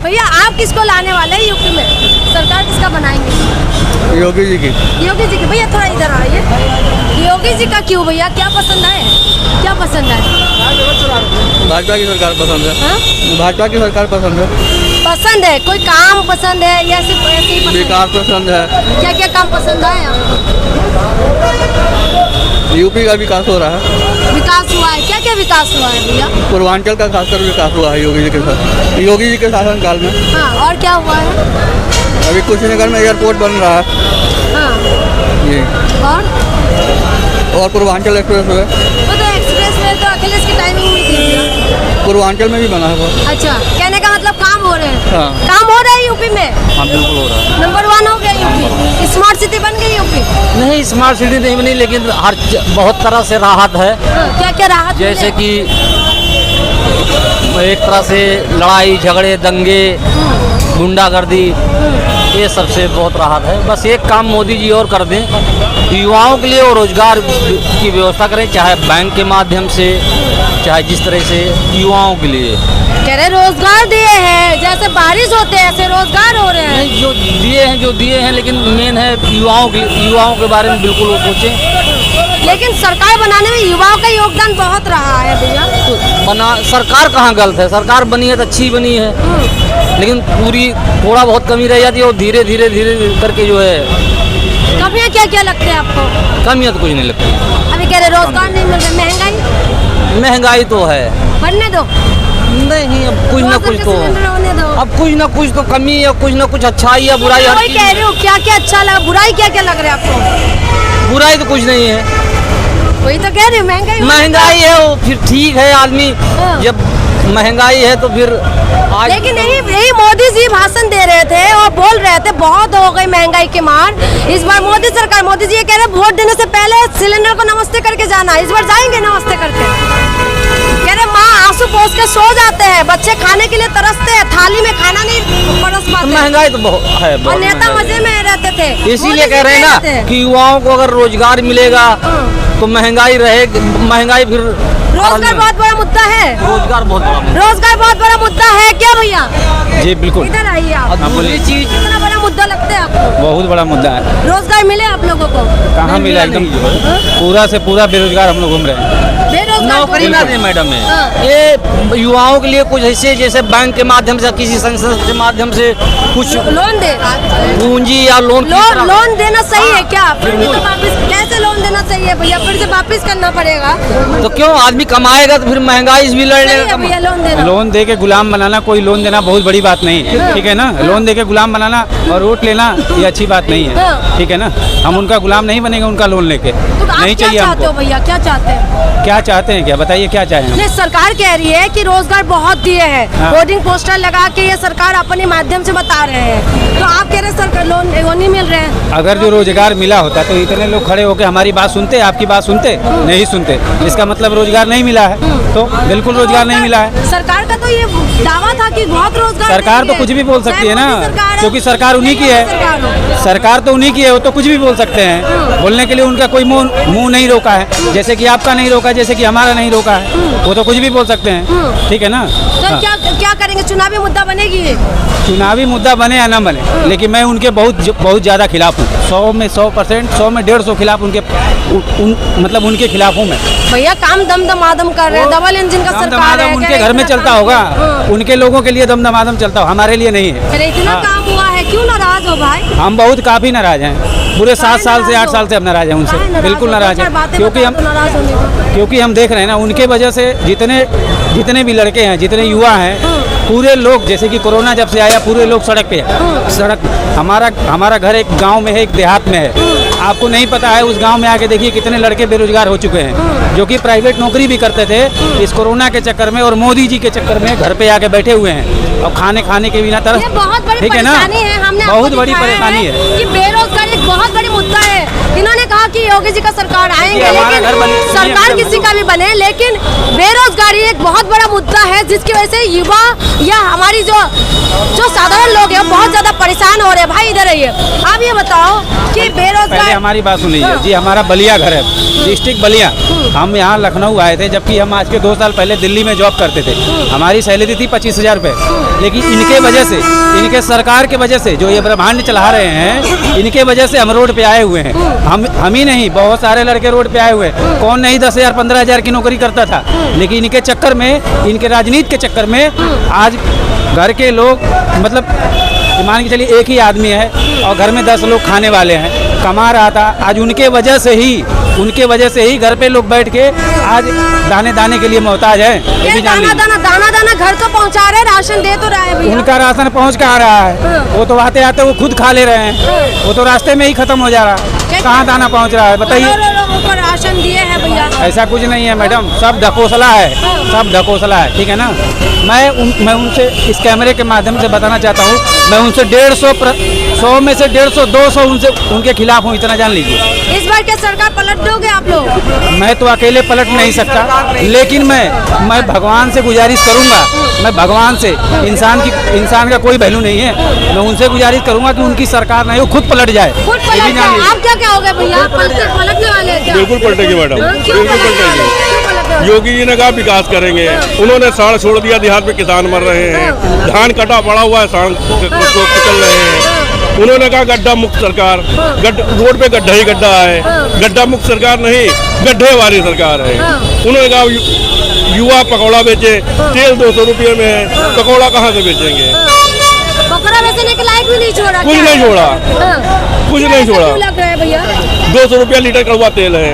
भैया आप किसको लाने वाले हैं यूपी में? सरकार किसका बनाएंगे? योगी जी की। योगी जी की। भैया थोड़ा इधर आइए। योगी जी का क्यों भैया, क्या पसंद है? क्या पसंद है? भाजपा की सरकार पसंद है। हाँ? भाजपा की सरकार पसंद है। पसंद है, कोई काम पसंद है या सिर्फ ऐसे ही पसंद है? विकास पसंद है। क्या क्या काम पसंद है आपको? यूपी का विकास हो रहा है। विकास हुआ है, क्या क्या विकास हुआ है भैया? पूर्वांचल का खासकर विकास हुआ है योगी जी के साथ, योगी जी के शासन काल में। हाँ, और क्या हुआ है? अभी कुशीनगर में एयरपोर्ट बन रहा है हाँ, जी, और पूर्वांचल एक्सप्रेस वे। वो तो एक्सप्रेस में तो अखिलेश की टाइमिंग में थी भैया। पूर्वांचल में भी बना है वो। अच्छा, कहने का मतलब काम हो रहे हैं। हाँ। काम हो रहा है यूपी में। हाँ बिल्कुल हो रहा है। नंबर 1 हो गया यूपी, स्मार्ट सिटी बन गई यूपी। नहीं, स्मार्ट सिटी नहीं बनी, लेकिन बहुत तरह से राहत है। हाँ, क्या क्या राहत मिले? जैसे कि एक तरह से लड़ाई झगड़े दंगे गुंडागर्दी, ये सबसे बहुत राहत है। बस एक काम मोदी जी और कर दें, युवाओं के लिए वो रोजगार की व्यवस्था करें, चाहे बैंक के माध्यम से, चाहे जिस तरह से युवाओं के लिए। कह रहे रोजगार दिए हैं, जैसे बारिश होते हैं ऐसे रोजगार हो रहे हैं। नहीं, जो दिए हैं, लेकिन मेन है युवाओं के बारे में बिल्कुल वो सोचें। लेकिन सरकार बनाने में युवाओं का योगदान बहुत रहा है भैया। सरकार कहाँ गलत है? सरकार बनी है तो अच्छी बनी है, लेकिन पूरी थोड़ा बहुत कमी रह जाती है और धीरे धीरे करके जो है। कमियाँ क्या क्या लगते हैं आपको? कमियाँ तो कुछ नहीं लगती। अभी कह रहे रोजगार नहीं मिल रहा, महंगाई तो है, बनने दो। नहीं, अब कुछ ना कुछ तो, होने दो। अब कुछ ना कुछ तो कमी है, कुछ ना कुछ अच्छाई या बुराई। वही कह रही हूँ, क्या क्या अच्छा लगा, बुराई क्या क्या लग रहा है आपको? बुराई तो कुछ नहीं है, वही तो कह रही हूँ, महंगाई है वो फिर ठीक है। आदमी हाँ। जब महंगाई है तो फिर आज, लेकिन यही मोदी जी भाषण दे रहे थे और बोल रहे थे बहुत हो गई महंगाई की मार। इस बार मोदी जी ये कह रहे वोट देने से पहले सिलेंडर को नमस्ते करके जाना। इस बार जाएंगे नमस्ते करके? कह रहे माँ आंसू पोंछ के सो जाते हैं, बच्चे खाने के लिए तरसते हैं, थाली में खाना नहीं परोस पाते। महंगाई तो बहुत है, और नेता मजे में रहते थे। इसीलिए कह रहे हैं ना कि युवाओं को अगर रोजगार मिलेगा तो महंगाई रहेगी, महंगाई फिर। रोजगार बहुत बड़ा मुद्दा है। रोजगार बहुत बड़ा मुद्दा है क्या भैया? जी बिल्कुल। इधर आइए आप। दूसरी चीज, कितना बड़ा मुद्दा लगता है आपको? बहुत बड़ा मुद्दा है। रोजगार मिले आप लोगों को? कहाँ मिला? एकदम पूरा से पूरा बेरोजगार हम लोग घूम रहे हैं। नौकरी ना दे मैडम है। हाँ। ये युवाओं के लिए कुछ ऐसे जैसे बैंक के माध्यम से, किसी संस्था के माध्यम से कुछ लोन दे, पूंजी या लोन लोन देना सही है क्या? फिर भी तो वापिस कैसे लोन देना सही है भैया? फिर से वापिस करना पड़ेगा। तो क्यों आदमी कमाएगा तो फिर महंगाई भी सही है लड़ेगा। भैया लोन देना। लोन दे के गुलाम बनाना, कोई लोन देना बहुत बड़ी बात नहीं है, ठीक है ना। लोन दे के गुलाम बनाना और वोट लेना ये अच्छी बात नहीं है, ठीक है ना। हम उनका गुलाम नहीं बनेंगे उनका लोन लेके, तो आप नहीं क्या चाहिए चाहते हो हमको। भैया, क्या चाहते हैं? क्या चाहते हैं, क्या बताइए क्या चाहें हम? नहीं, सरकार कह रही है कि रोजगार बहुत दिए हैं, हाँ। होर्डिंग पोस्टर लगा के ये सरकार अपने माध्यम से बता रहे हैं, तो आप कह रहे हैं सरकार लोन वो नहीं मिल रहे हैं। अगर जो रोजगार मिला होता तो इतने लोग खड़े होकर हमारी बात सुनते, आपकी बात सुनते? नहीं सुनते। इसका मतलब रोजगार नहीं मिला है, तो बिल्कुल रोजगार नहीं मिला है। सरकार का तो ये दावा था कि बहुत रोजगार सरकार देंगे। तो कुछ भी बोल सकती है ना, चाहे मोदी सरकार है, क्योंकि सरकार उन्हीं की सरकार हो। है। सरकार तो उन्हीं की है, वो तो कुछ भी बोल सकते हैं। बोलने के लिए उनका कोई मुंह नहीं रोका है, जैसे कि आपका नहीं रोका, जैसे कि हमारा नहीं रोका है। वो तो कुछ भी बोल सकते हैं, ठीक है ना। तो हाँ। क्या करेंगे? चुनावी मुद्दा बनेगी ये? चुनावी मुद्दा बने या न बने, लेकिन मैं उनके बहुत ज़्यादा खिलाफ हूँ। 100 में 100%, 100 में 150 खिलाफ उनके, मतलब उनके खिलाफ हूँ मैं। भैया काम दमदमादम कर रहे हैं, डबल इंजन का सरकार है। उनके घर में चलता होगा, उनके लोगों के लिए दमदमादम चलता हो, हमारे लिए नहीं है। अरे इतना काम हुआ है, क्यों नाराज हो भाई? हम बहुत काफ़ी नाराज हैं, पूरे 7 साल से 8 साल से हम नाराज हैं उनसे, बिल्कुल नाराज हैं। क्योंकि हम देख रहे हैं ना, उनके वजह से जितने भी लड़के हैं, जितने युवा हैं, पूरे लोग, जैसे कि कोरोना जब से आया पूरे लोग सड़क पे हैं। सड़क, हमारा घर एक गांव में है, एक देहात में है। आपको नहीं पता है, उस गांव में आके देखिए कितने लड़के बेरोजगार हो चुके हैं, जो कि प्राइवेट नौकरी भी करते थे, इस कोरोना के चक्कर में और मोदी जी के चक्कर में घर पे आके बैठे हुए हैं और खाने के बिना तरस। ठीक है ना, बहुत बड़ी परेशानी है कि बेरोजगारी एक बहुत बड़ी मुद्दा है। इन्होंने कहा कि योगी जी का सरकार आएंगे, लेकिन सरकार किसी का भी बने, लेकिन बेरोजगारी एक बहुत बड़ा मुद्दा है, जिसकी वजह से युवा या हमारी जो साधारण लोग हैं बहुत ज्यादा परेशान हो रहे हैं। भाई इधर आइए, आप ये बताओ कि बेरोजगार। हमारी बात सुन लीजिए जी, हमारा बलिया घर है, डिस्ट्रिक्ट बलिया। हम यहाँ लखनऊ आए थे, जबकि हम आज के 2 साल पहले दिल्ली में जॉब करते थे। हमारी सैलरी थी 25,000 रुपये, लेकिन इनके वजह से, इनके सरकार के वजह से जो ये ब्रह्मांड चला रहे हैं, इनके वजह से हम रोड पे आए हुए हैं। हम ही नहीं, बहुत सारे लड़के रोड पे आए हुए हैं। कौन नहीं 10,000 15,000 की नौकरी करता था, लेकिन इनके चक्कर में, इनके राजनीति के चक्कर में आज घर के लोग, मतलब मान के चलिए एक ही आदमी है और घर में 10 लोग खाने वाले हैं, कमा रहा था। आज उनके वजह से ही घर पे लोग बैठ के आज दाने दाने के लिए मोहताज है। ये भी जान लीजिए। दाना घर तो पहुंचा रहे, राशन दे तो रहा है भैया। उनका राशन पहुंच कहाँ रहा है? वो तो आते आते वो खुद खा ले रहे हैं, वो तो रास्ते में ही खत्म हो जा रहा है। कहाँ दाना पहुंच रहा है बताइए? लोगों को राशन दिए हैं भैया। ऐसा कुछ नहीं है मैडम, सब ढकोसला है, सब ढकोसला है, ठीक है ना। मैं उनसे इस कैमरे के माध्यम से बताना चाहता हूँ, मैं उनसे 100 में से 150 200 उनके खिलाफ हूँ, इतना जान लीजिए। इस बार क्या सरकार पलट दोगे आप लोग? मैं तो अकेले पलट नहीं सकता, लेकिन मैं भगवान से गुजारिश करूंगा, मैं भगवान से, इंसान का कोई वैल्यू नहीं है, मैं उनसे गुजारिश करूंगा कि उनकी सरकार नहीं, वो खुद पलट जाए। आप क्या कहोगे भैया? पलटने वाले हैं क्या? बिल्कुल पलटेगी मैडम, बिल्कुल पलटेगी। योगी जी ने कहा विकास करेंगे, उन्होंने साड़ छोड़ दिया, देहात में किसान मर रहे हैं, धान कटा पड़ा हुआ है, साड़ चल रहे हैं। उन्होंने कहा गड्ढा मुक्त सरकार, रोड पे गड्ढा ही गड्ढा है, गड्ढा मुक्त सरकार नहीं, गड्ढे वाली सरकार है। उन्होंने कहा युवा पकौड़ा बेचे, तेल 200 रुपये में है, पकौड़ा कहाँ से बेचेंगे? पकौड़ा बेचने के लायक भी नहीं छोड़ा, कुछ नहीं छोड़ा, कुछ नहीं छोड़ा। लग रहा है भैया 200 रुपया लीटर कड़वा तेल है।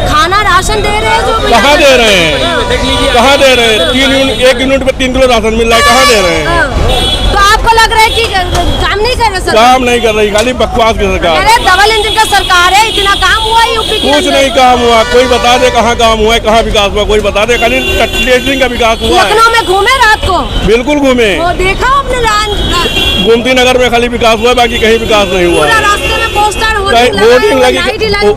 खाना राशन दे रहे हैं जो कहाँ दे रहे हैं? कहाँ दे रहे हैं? 1 यूनिट पे 3 किलो राशन मिल रहा है, कहाँ दे रहे हैं? तो आपको लग रहा है कि काम नहीं कर रहे सर? काम नहीं कर रही, खाली बकवास की सरकार। अरे डबल इंजन का सरकार है, इतना काम हुआ यूपी के कुछ नहीं काम हुआ, कोई बता दे कहाँ काम हुआ है, कहाँ विकास हुआ, कोई बता दे। खाली टेस्टिंग का विकास हुआ है। लखनऊ में घूमे रात को? बिल्कुल घूमे, वो देखा आपने? गोमती नगर में खाली विकास हुआ है, बाकी कहीं विकास नहीं हुआ है। रास्ते में पोस्टर होर्डिंग लगी,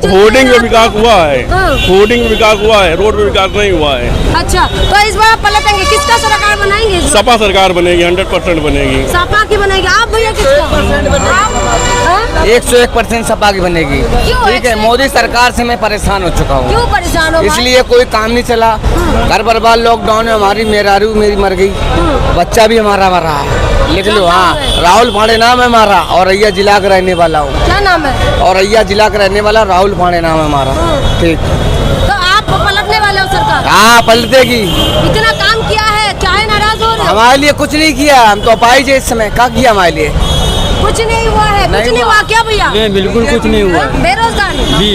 होर्डिंग में विकास हुआ है, होर्डिंग में विकास हुआ है, रोड में विकास नहीं हुआ है। अच्छा, तो इस बार पलटेंगे, किसका सरकार बनाएंगे? सपा सरकार बनेगी, 100% बनेगी। सपा की बनेगी। आप भैया किसका? 101% सपा की बनेगी। ठीक है, मोदी सरकार से मैं परेशान हो चुका हूँ। क्यों परेशान हो? इसलिए कोई काम नहीं चला, घर बर्बाद, लॉकडाउन में हमारी मेहरारू मेरी मर गई, बच्चा भी हमारा मर रहा है। लिख लो, हाँ, राहुल पांडे नाम है हमारा, औरैया जिला का रहने वाला हूँ। क्या नाम है? औरैया जिला का रहने वाला राहुल पांडे नाम है हमारा। ठीक, तो आप पलटने वाले हो सरकार? हाँ, पलटेगी। इतना काम किया है, चाहे नाराज हो रहे हो? हमारे लिए कुछ नहीं किया, हम तो अपाहिज है इस समय। क्या किया हमारे लिए? कुछ नहीं हुआ है, कुछ नहीं हुआ क्या भैया? नहीं, बिल्कुल कुछ नहीं हुआ। बेरोजगारी जी,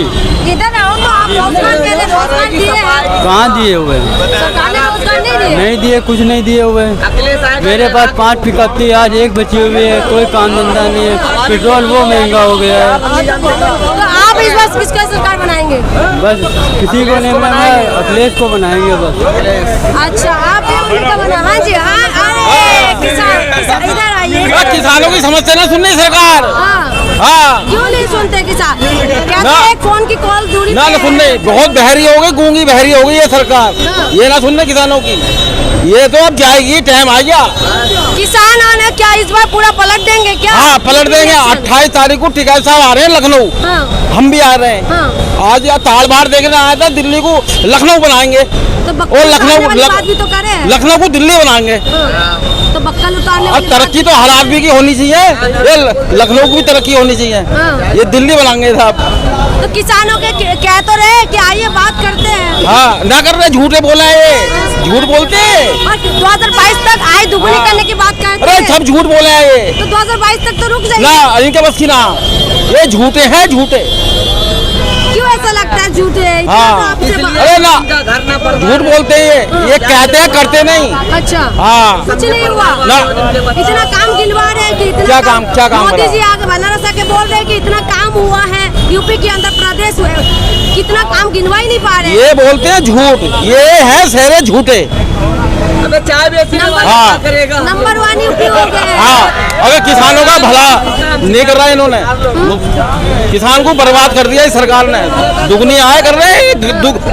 इधर आओ तो आप रोजगार के लिए रोजगार दिए हैं? कहाँ दिए हुए? सरकार ने रोजगार नहीं दिए? नहीं दिए, कुछ नहीं दिए हुए। मेरे पास 5 पिकअप थी, आज 1 बची हुई है, कोई काम धंधा नहीं है, पेट्रोल वो महंगा हो गया है। तो आप इस बार किसका सरकार बनाएंगे? बस किसी को नहीं बनाना, अखिलेश को बनाएंगे बस। अच्छा, आप उनका बना? हाँ जी, हाँ। अरे किसान इधर आइए। किसानों की समस्या ना सुननी सरकार। हाँ, क्यों नहीं सुनते किसान? कहते हैं एक फोन की कॉल दूरी ना सुनने, बहुत बहरी हो गई, गूंगी बहरी हो गई ये सरकार। ये ना सुनने किसानों की, ये तो अब जाएगी, टाइम आ गया। किसान आने क्या इस बार पूरा पलट देंगे क्या? हाँ, पलट देंगे। 28 तारीख को टिकैत साहब आ रहे हैं लखनऊ, हम भी आ रहे हैं। आज या ताल बाढ़ देखने आया था, दिल्ली को लखनऊ बनाएंगे, तो और लखनऊ को दिल्ली बनाएंगे। तो बक्कल उतारने और तरक्की तो हर आदमी की होनी चाहिए, ये लखनऊ की भी तरक्की होनी चाहिए, ये दिल्ली बनाएंगे साहब। तो किसानों के कह तो रहे कि आइए बात करते हैं। हाँ, ना कर रहे, झूठे बोला है ये, झूठ बोलते हैं। और 2022 तक आय दुगनी करने की बात कहते हैं। अरे सब झूठ बोला है ये, तो 2022 तक तो रुक जाइए ना, इनके बस की ना, ये झूठे हैं, झूठे। क्यों ऐसा लगता है झूठे है? हाँ, अरे ना, झूठ बोलते हैं ये कहते हैं, करते नहीं। अच्छा, हाँ, कुछ नहीं हुआ ना। इतना काम गिनवा रहे हैं कि इतना क्या काम मोदी जी आगे बनारस आके बोल रहे हैं कि इतना काम हुआ है यूपी के अंदर, प्रदेश में कितना काम गिनवा ही नहीं पा रहे। ये बोलते हैं झूठ, ये है सारे झूठे। चाय हाँ, नंबर 1 यूपी हो गए। हाँ, अगर किसानों का भला नहीं कर रहा है इन्होंने, किसान को बर्बाद कर दिया इस सरकार ने। दुगनी आय कर रहे हैं,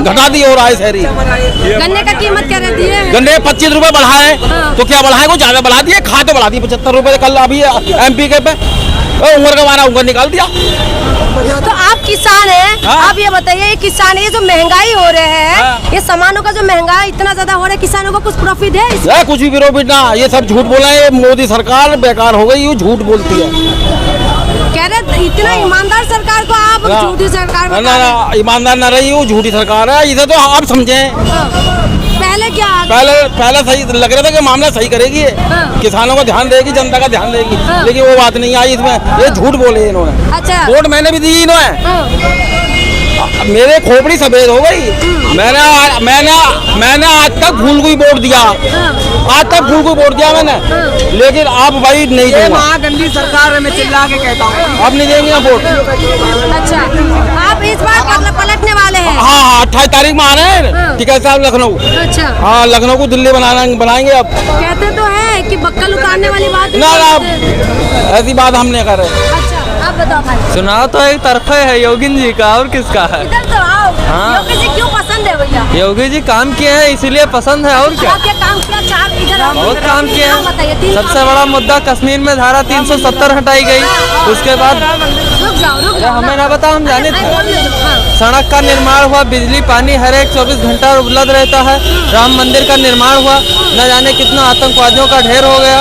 घटा दी हो रहा है शहरी। गन्ने का कीमत क्या रहती है? गन्ने 25 रुपए बढ़ाए, तो क्या बढ़ाए, को ज्यादा बढ़ा दिए, खाते बढ़ा दिए 75 रुपए कल अभी MP के पे। उम्र का माना उम्र निकाल दिया। तो आप किसान हैं, हाँ। आप ये बताइए, ये किसान, ये जो महंगाई हो रहे है, हाँ। ये सामानों का जो महंगाई इतना ज्यादा हो रहा है, किसानों को कुछ प्रॉफिट है इसमें? कुछ भी प्रॉफिट ना, ये सब झूठ बोला है। मोदी सरकार बेकार हो गई, ये झूठ बोलती है। कह रहे इतना ईमानदार सरकार को आप हाँ। झूठी सरकार बता ना रहे हैं। ना, ईमानदार ना रही, वो झूठी सरकार है। इसे तो आप समझें। हाँ। पहले क्या पहले सही लग रहा था कि मामला सही करेगी ये, हाँ। किसानों का ध्यान देगी, जनता का ध्यान देगी, हाँ। लेकिन वो बात नहीं आई इसमें। ये झूठ बोले इन्होंने। अच्छा। वोट मैंने भी दी इन्होंने, हाँ। मेरे खोपड़ी सफेद हो गई। मैंने आज तक फूल को ही वोट दिया, आज तक फूल को वोट दिया मैंने, लेकिन आप भाई नहीं दूंगा। गंदी सरकार है, मैं चिल्ला के कहता हूँ। आप नहीं देंगे वोट। अच्छा, आप इस बार मतलब पलटने वाले हैं? हाँ 28 तारीख में आ रहे हैं हाँ। टिकैत साहब लखनऊ। अच्छा, हाँ, लखनऊ को दिल्ली बनाएंगे अब। कहते तो है कि बक्कल उतारने वाली बात ही ना करते हैं। ऐसी बात हम नहीं कर रहे। अच्छा, आप बताओ भाई। चुनाव तो एक तरफा है योगी जी का, और किसका है? इधर तो आओ। हाँ। योगी जी क्यों पसंद है भैया? योगी जी काम किए हैं इसीलिए पसंद है, और क्या? आप क्या काम किया? चार इधर आओ। बहुत काम किए आप बताइए, हैं। 3 सबसे बड़ा मुद्दा कश्मीर में धारा 370 हटाई गई, उसके बाद रुक जाओ। हमें ना बता, हम जाने थे। बोलने दो, हाँ। सड़क का निर्माण हुआ, बिजली पानी हर एक 24 घंटा उपलब्ध रहता है। राम मंदिर का निर्माण हुआ, न जाने कितना आतंकवादियों का ढेर हो गया।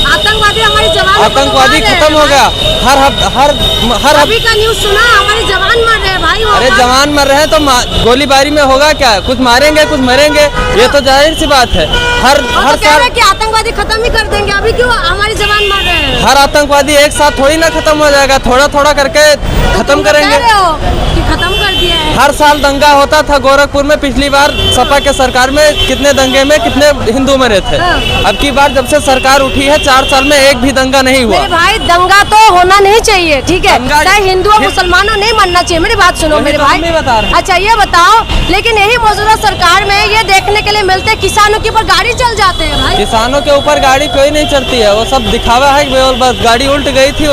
आतंकवादी हमारे जवान आतंकवादी खत्म हो गया। हर अभी का न्यूज सुना, हमारे जवान मर रहे हैं भाई। वो अरे जवान मर रहे हैं तो गोलीबारी में होगा क्या? कुछ मारेंगे कुछ मरेंगे, ये तो जाहिर सी बात है। हर कह साल रहे हैं कि आतंकवादी खत्म ही कर देंगे, अभी क्यों हमारे जवान मर रहे हैं? हर आतंकवादी एक साथ थोड़ी ना खत्म हो जाएगा, थोड़ा थोड़ा करके खत्म करेंगे। कह रहे हो कि खत्म कर दिया है। हर साल दंगा होता था गोरखपुर में। पिछली बार सपा के सरकार में कितने दंगे में कितने हिंदू मरे थे। हाँ। अब की बार जब से सरकार उठी है 4 साल में एक भी दंगा नहीं हुआ। मेरे भाई, दंगा तो होना नहीं चाहिए, ठीक है? दंगा- चाहे हिंदू और मुसलमानों नहीं मरना चाहिए। मेरी बात सुनो वही मेरे तो भाई। हम भी बता रहे हैं। अच्छा, ये बताओ, लेकिन यही मौजूदा सरकार में ये देखने के लिए मिलते हैं, किसानों के ऊपर गाड़ी चल जाते हैं भाई। किसानों के ऊपर गाड़ी कोई नहीं चलती है, वो सब दिखावा है केवल, बस गाड़ी उल्ट गई थी,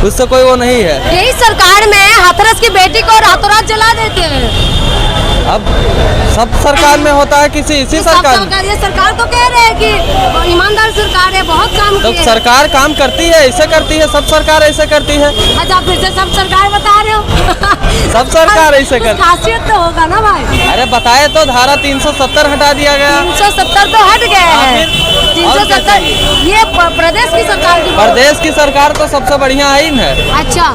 उससे कोई वो नहीं है। यही सरकार में हाथरस की बेटी को रातों रात जला देते हैं। अब सब सरकार में होता है, इसी सब सरकार में। सरकार, ये सरकार तो कह रहे हैं कि ईमानदार सरकार है, बहुत काम तो किए हैं। सरकार काम करती है, ऐसे करती है, सब सरकार ऐसे करती है। अच्छा, फिर से सब सरकार बता रहे हो? सब सरकार ऐसे कुछ करती। खासियत तो होगा ना भाई। अरे बताए तो, धारा 370 हटा दिया गया। 370 तो हट गए हैं। फिर? और 370 ये प्रदेश की सरकार की। प्रदेश की सरकार तो सबसे बढ़िया आइन है, अच्छा,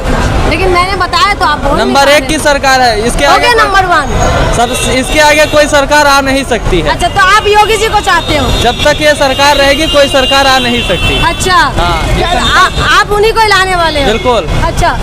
लेकिन मैंने बताया तो आप बोल नहीं नंबर पा 1 की रहे। सरकार है। इसके हो आगे गया नंबर 1। सब, इसके आगे कोई सरकार आ नहीं सकती है। अच्छा, तो आप योगी जी को चाहते हो? जब तक ये सरकार रहेगी कोई सरकार आ नहीं सकती। अच्छा, हाँ, ये आप उन्हीं को ही लाने वाले हो? बिल्कुल। अच्छा।